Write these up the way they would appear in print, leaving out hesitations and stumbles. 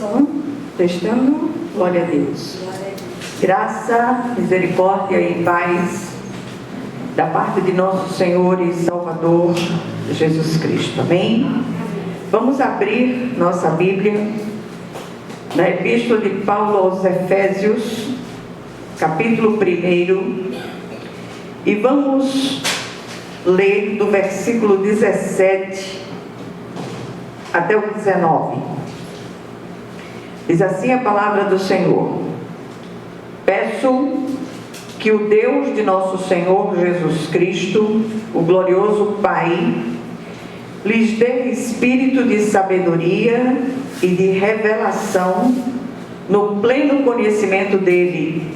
Som, testando, glória a Deus. Graça, misericórdia e paz da parte de nosso Senhor e Salvador Jesus Cristo. Amém? Vamos abrir nossa Bíblia na Epístola de Paulo aos Efésios, capítulo 1, e vamos ler do versículo 17 até o 19. Diz assim a palavra do Senhor: peço que o Deus de nosso Senhor Jesus Cristo, o glorioso Pai, lhes dê espírito de sabedoria e de revelação no pleno conhecimento dele.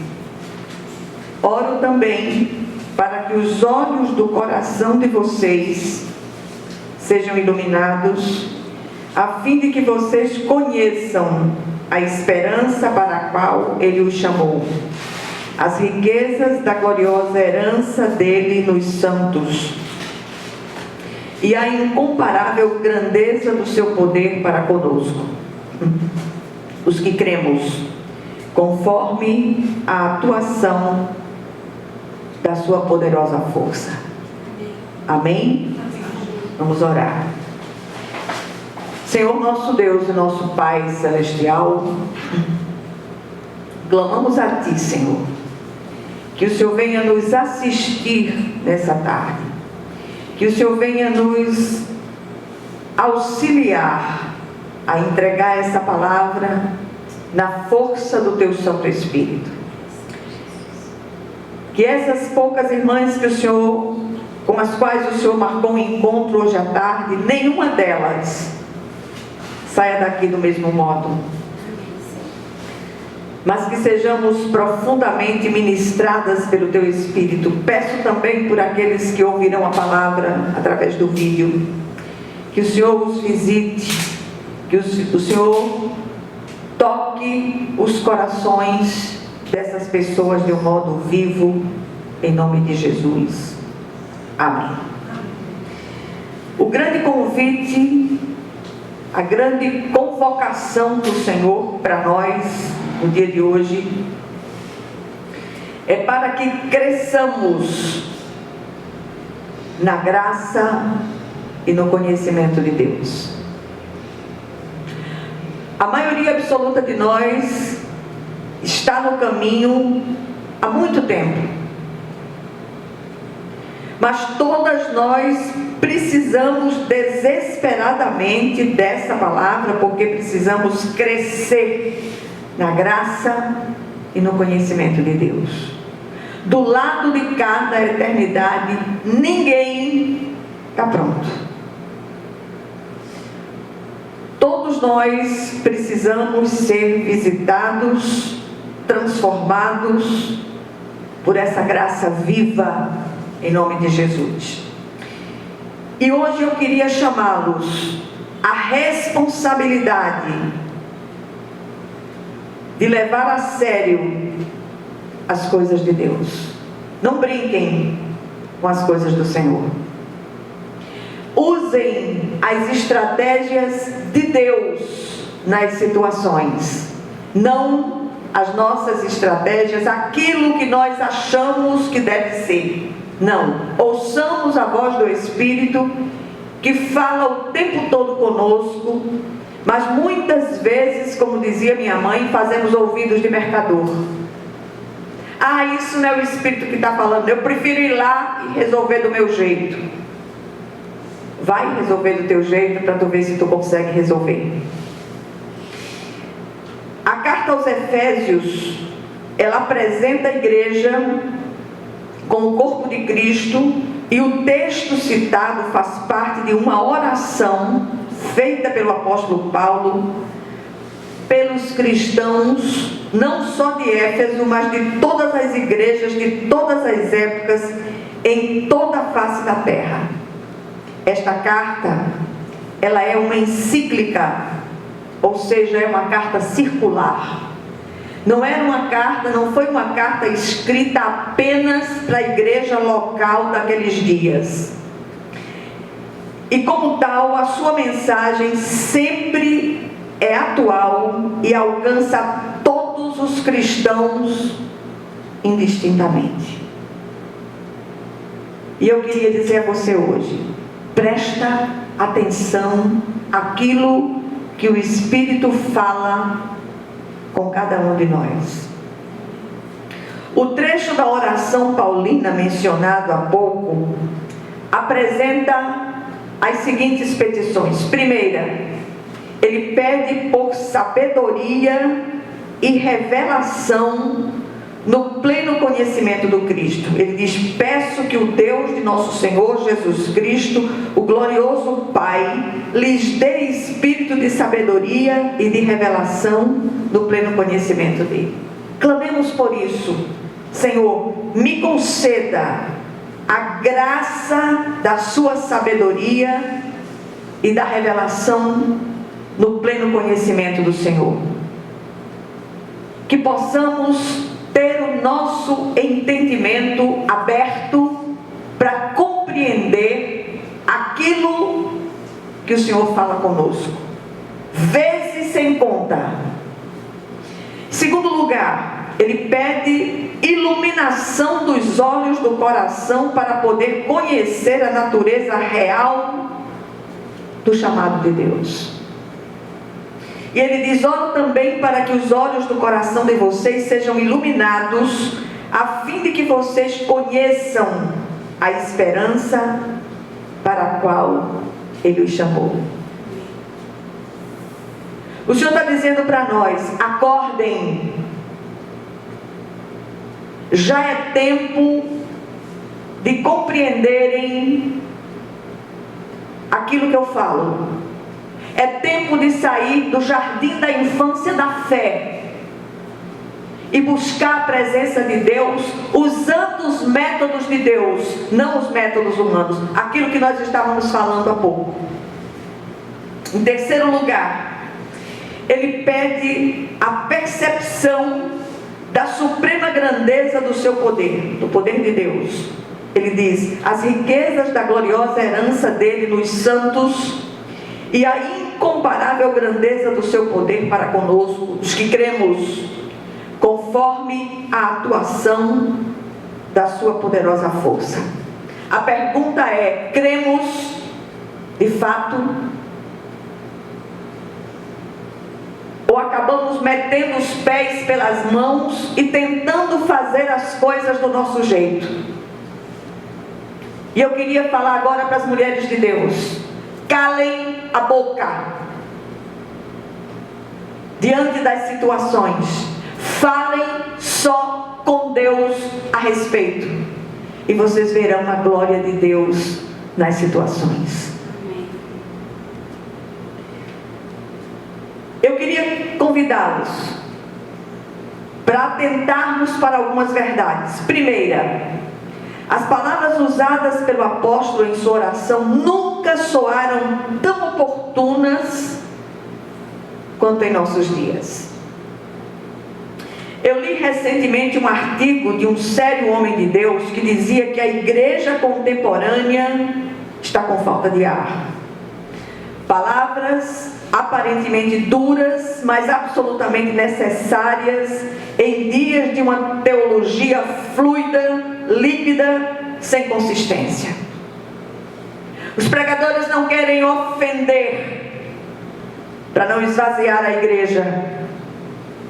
Oro também para que os olhos do coração de vocês sejam iluminados, a fim de que vocês conheçam a esperança para a qual ele os chamou, as riquezas da gloriosa herança dele nos santos e a incomparável grandeza do seu poder para conosco, os que cremos, conforme a atuação da sua poderosa força. Amém? Vamos orar. Senhor nosso Deus e nosso Pai Celestial, clamamos a Ti, Senhor, que o Senhor venha nos assistir nessa tarde, que o Senhor venha nos auxiliar a entregar essa palavra na força do Teu Santo Espírito. Que essas poucas irmãs que o Senhor, com as quais o Senhor marcou um encontro hoje à tarde, nenhuma delas saia daqui do mesmo modo, mas que sejamos profundamente ministradas pelo Teu Espírito. Peço também por aqueles que ouvirão a palavra através do vídeo, que o Senhor os visite, que o Senhor toque os corações dessas pessoas de um modo vivo, em nome de Jesus. Amém. O grande convite, a grande convocação do Senhor para nós no dia de hoje é para que cresçamos na graça e no conhecimento de Deus. A maioria absoluta de nós está no caminho há muito tempo, mas todas nós precisamos desesperadamente dessa palavra, porque precisamos crescer na graça e no conhecimento de Deus. Do lado de cada eternidade, ninguém está pronto. Todos nós precisamos ser visitados, transformados por essa graça viva, em nome de Jesus. E hoje eu queria chamá-los à responsabilidade de levar a sério as coisas de Deus. Não brinquem com as coisas do Senhor. Usem as estratégias de Deus nas situações, não as nossas estratégias, aquilo que nós achamos que deve ser. Não, ouçamos a voz do Espírito que fala o tempo todo conosco, mas muitas vezes, como dizia minha mãe, fazemos ouvidos de mercador. Ah, isso não é o Espírito que está falando, eu prefiro ir lá e resolver do meu jeito. Vai resolver do teu jeito para tu ver se tu consegue resolver. A carta aos Efésios, ela apresenta a igreja com o corpo de Cristo, e o texto citado faz parte de uma oração feita pelo apóstolo Paulo pelos cristãos, não só de Éfeso, mas de todas as igrejas, de todas as épocas, em toda a face da terra. Esta carta, ela é uma encíclica, ou seja, é uma carta circular. Não foi uma carta escrita apenas para a igreja local daqueles dias. E como tal, a sua mensagem sempre é atual e alcança todos os cristãos indistintamente. E eu queria dizer a você hoje, presta atenção àquilo que o Espírito fala com cada um de nós. O trecho da oração paulina mencionado há pouco apresenta as seguintes petições. Primeira, ele pede por sabedoria e revelação no pleno conhecimento do Cristo. Ele diz: peço que o Deus de nosso Senhor Jesus Cristo, o glorioso Pai, lhes dê espírito de sabedoria e de revelação no pleno conhecimento dele. Clamemos por isso. Senhor, me conceda a graça da sua sabedoria e da revelação no pleno conhecimento do Senhor. Que possamos ter o nosso entendimento aberto para compreender aquilo que o Senhor fala conosco, vezes sem conta. Segundo lugar, ele pede iluminação dos olhos do coração para poder conhecer a natureza real do chamado de Deus. E ele diz: oro também para que os olhos do coração de vocês sejam iluminados, a fim de que vocês conheçam a esperança para a qual ele os chamou. O Senhor está dizendo para nós: acordem, já é tempo de compreenderem aquilo que eu falo. É tempo de sair do jardim da infância da fé e buscar a presença de Deus usando os métodos de Deus, não os métodos humanos. Aquilo que nós estávamos falando há pouco. Em terceiro lugar, ele pede a percepção da suprema grandeza do seu poder, do poder de Deus. Ele diz: as riquezas da gloriosa herança dele nos santos e a incomparável grandeza do seu poder para conosco, os que cremos, conforme a atuação da sua poderosa força. A pergunta é: cremos de fato? Ou acabamos metendo os pés pelas mãos e tentando fazer as coisas do nosso jeito? E eu queria falar agora para as mulheres de Deus: calem a boca diante das situações, falem só com Deus a respeito, e vocês verão a glória de Deus nas situações. Eu queria convidá-los para atentarmos para algumas verdades. Primeira, as palavras usadas pelo apóstolo em sua oração nunca soaram tão oportunas quanto em nossos dias. Eu li recentemente um artigo de um sério homem de Deus que dizia que a igreja contemporânea está com falta de ar. Palavras aparentemente duras, mas absolutamente necessárias em dias de uma teologia fluida, líquida, sem consistência. Os pregadores não querem ofender para não esvaziar a igreja.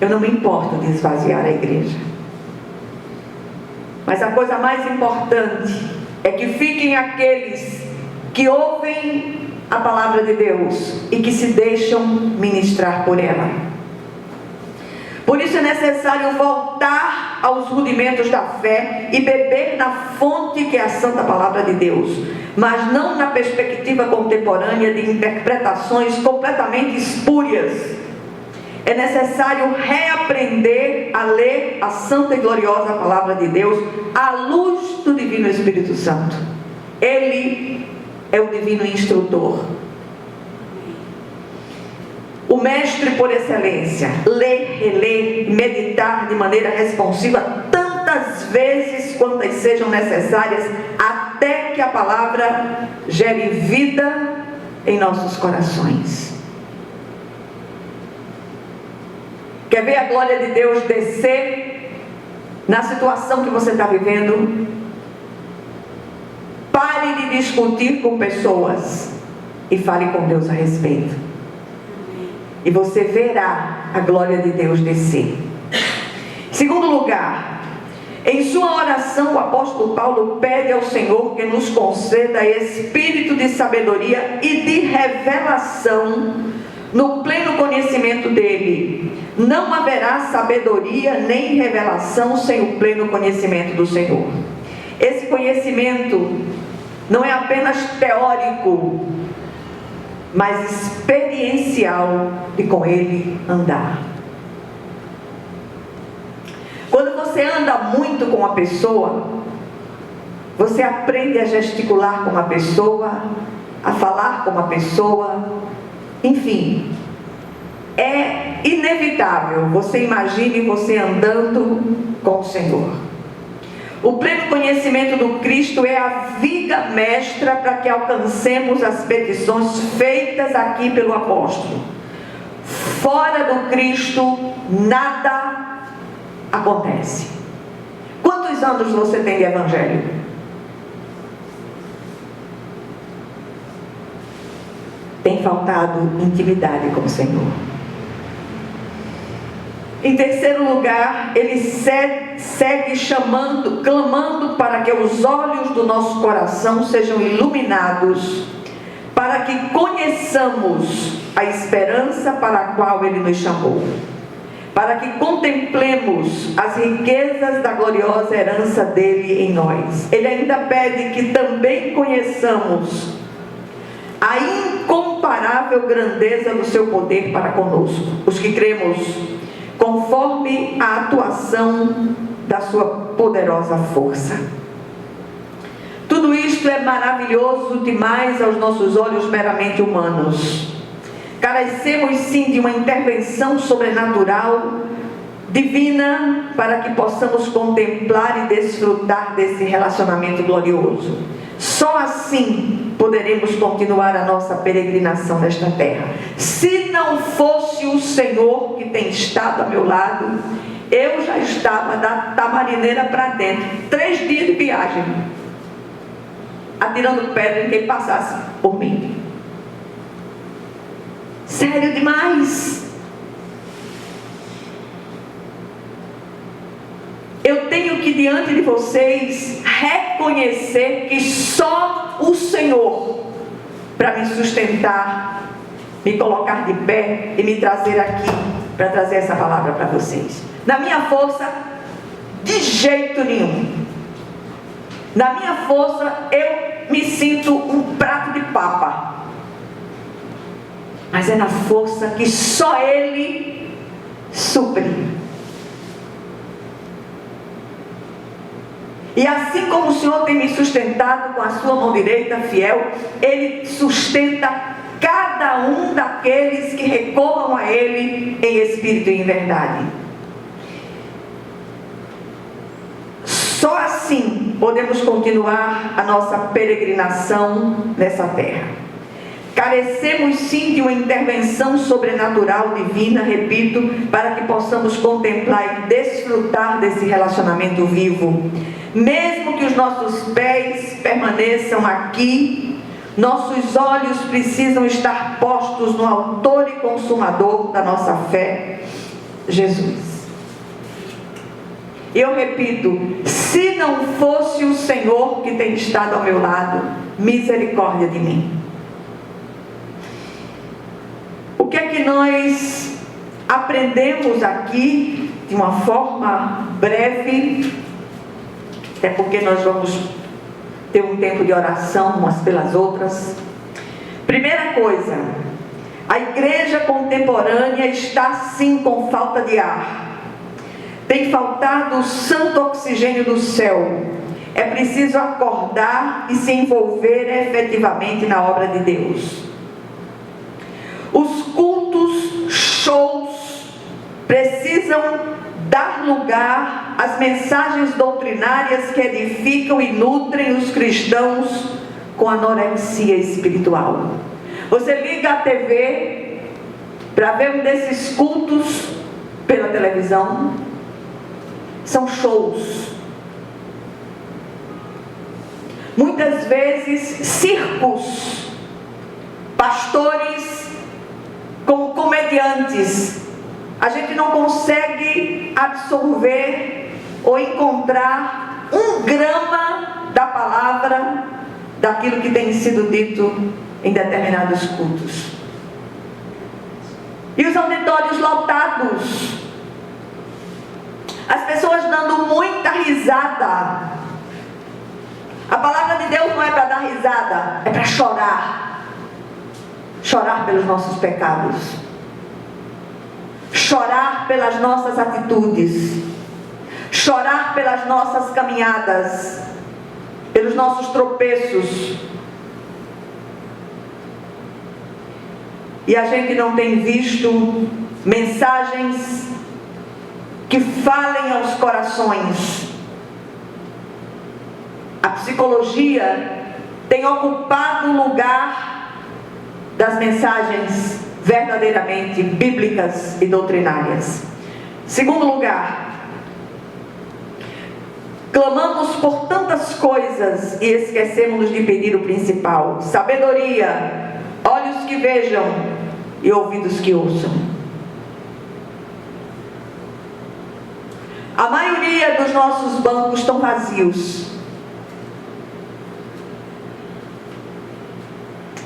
Eu não me importo de esvaziar a igreja, mas a coisa mais importante é que fiquem aqueles que ouvem a palavra de Deus e que se deixam ministrar por ela. Por isso é necessário voltar aos rudimentos da fé e beber na fonte que é a santa palavra de Deus, mas não na perspectiva contemporânea de interpretações completamente espúrias. É necessário reaprender a ler a santa e gloriosa palavra de Deus à luz do divino Espírito Santo. Ele é o divino instrutor, o mestre por excelência. Ler, reler, meditar de maneira responsiva tantas vezes quantas sejam necessárias, até que a palavra gere vida em nossos corações. Quer ver a glória de Deus descer na situação que você está vivendo? Pare de discutir com pessoas e fale com Deus a respeito. E você verá a glória de Deus descer. Segundo lugar, em sua oração, o apóstolo Paulo pede ao Senhor que nos conceda espírito de sabedoria e de revelação no pleno conhecimento dele. Não haverá sabedoria nem revelação sem o pleno conhecimento do Senhor. Esse conhecimento não é apenas teórico, mas experiencial de com ele andar. Quando você anda muito com uma pessoa, você aprende a gesticular com uma pessoa, a falar com uma pessoa, enfim, é inevitável. Você imagine você andando com o Senhor. O pleno conhecimento do Cristo é a viga mestra para que alcancemos as petições feitas aqui pelo apóstolo. Fora do Cristo, nada acontece. Quantos anos você tem de evangelho? Tem faltado intimidade com o Senhor. Em terceiro lugar, ele segue chamando, clamando para que os olhos do nosso coração sejam iluminados, para que conheçamos a esperança para a qual ele nos chamou, para que contemplemos as riquezas da gloriosa herança dele em nós. Ele ainda pede que também conheçamos a incomparável grandeza do seu poder para conosco, os que cremos, conforme a atuação da sua poderosa força. Tudo isto é maravilhoso demais aos nossos olhos meramente humanos. Carecemos sim de uma intervenção sobrenatural, divina, para que possamos contemplar e desfrutar desse relacionamento glorioso. Só assim poderemos continuar a nossa peregrinação nesta terra. Se não fosse o Senhor que tem estado ao meu lado, eu já estava da Tamarineira para dentro, 3 dias de viagem, atirando pedra em quem passasse por mim. Sério demais. Eu tenho que diante de vocês reconhecer que só o Senhor para me sustentar, me colocar de pé e me trazer aqui para trazer essa palavra para vocês. Na minha força, de jeito nenhum. Na minha força, eu me sinto um prato de papa. Mas é na força que só Ele supre. E assim como o Senhor tem me sustentado com a sua mão direita fiel, Ele sustenta cada um daqueles que recorram a Ele em espírito e em verdade. Só assim podemos continuar a nossa peregrinação nessa terra. Carecemos sim de uma intervenção sobrenatural divina, repito, para que possamos contemplar e desfrutar desse relacionamento vivo. Mesmo que os nossos pés permaneçam aqui, nossos olhos precisam estar postos no autor e consumador da nossa fé, Jesus. Eu repito, se não fosse o Senhor que tem estado ao meu lado, misericórdia de mim. O que é que nós aprendemos aqui de uma forma breve? Até porque nós vamos ter um tempo de oração umas pelas outras. Primeira coisa, a igreja contemporânea está sim com falta de ar. Tem faltado o santo oxigênio do céu. É preciso acordar e se envolver efetivamente na obra de Deus. Os cultos, shows, precisam dar lugar às mensagens doutrinárias que edificam e nutrem os cristãos com anorexia espiritual. Você liga a TV para ver um desses cultos pela televisão. São shows. Muitas vezes circos, pastores como comediantes. A gente não consegue absorver ou encontrar 1 grama da palavra, daquilo que tem sido dito em determinados cultos. E os auditórios lotados, as pessoas dando muita risada. A palavra de Deus não é para dar risada, é para chorar. Chorar pelos nossos pecados, chorar pelas nossas atitudes, chorar pelas nossas caminhadas, pelos nossos tropeços. E a gente não tem visto mensagens que falem aos corações. A psicologia tem ocupado o lugar das mensagens verdadeiramente bíblicas e doutrinárias. Segundo lugar, clamamos por tantas coisas e esquecemos de pedir o principal: sabedoria, olhos que vejam e ouvidos que ouçam. A maioria dos nossos bancos estão vazios.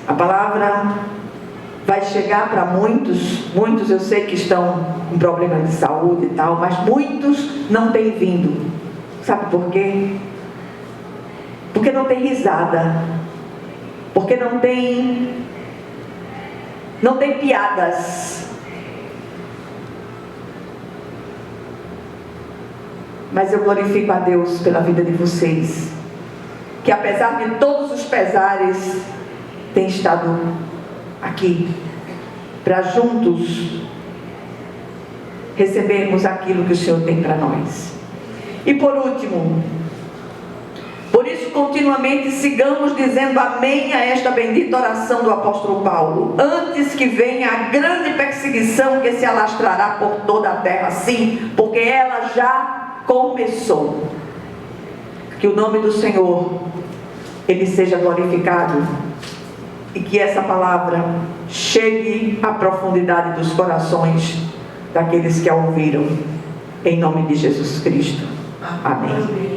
A palavra vai chegar para muitos eu sei que estão com problemas de saúde e tal, mas muitos não têm vindo. Sabe por quê? Porque não tem risada, porque não tem piadas. Mas eu glorifico a Deus pela vida de vocês, que apesar de todos os pesares, tem estado aqui, para juntos recebermos aquilo que o Senhor tem para nós. E por último, por isso continuamente sigamos dizendo amém a esta bendita oração do apóstolo Paulo: antes que venha a grande perseguição que se alastrará por toda a terra, sim, porque ela já começou. Que o nome do Senhor, Ele seja glorificado, e que essa palavra chegue à profundidade dos corações daqueles que a ouviram, em nome de Jesus Cristo. Amém.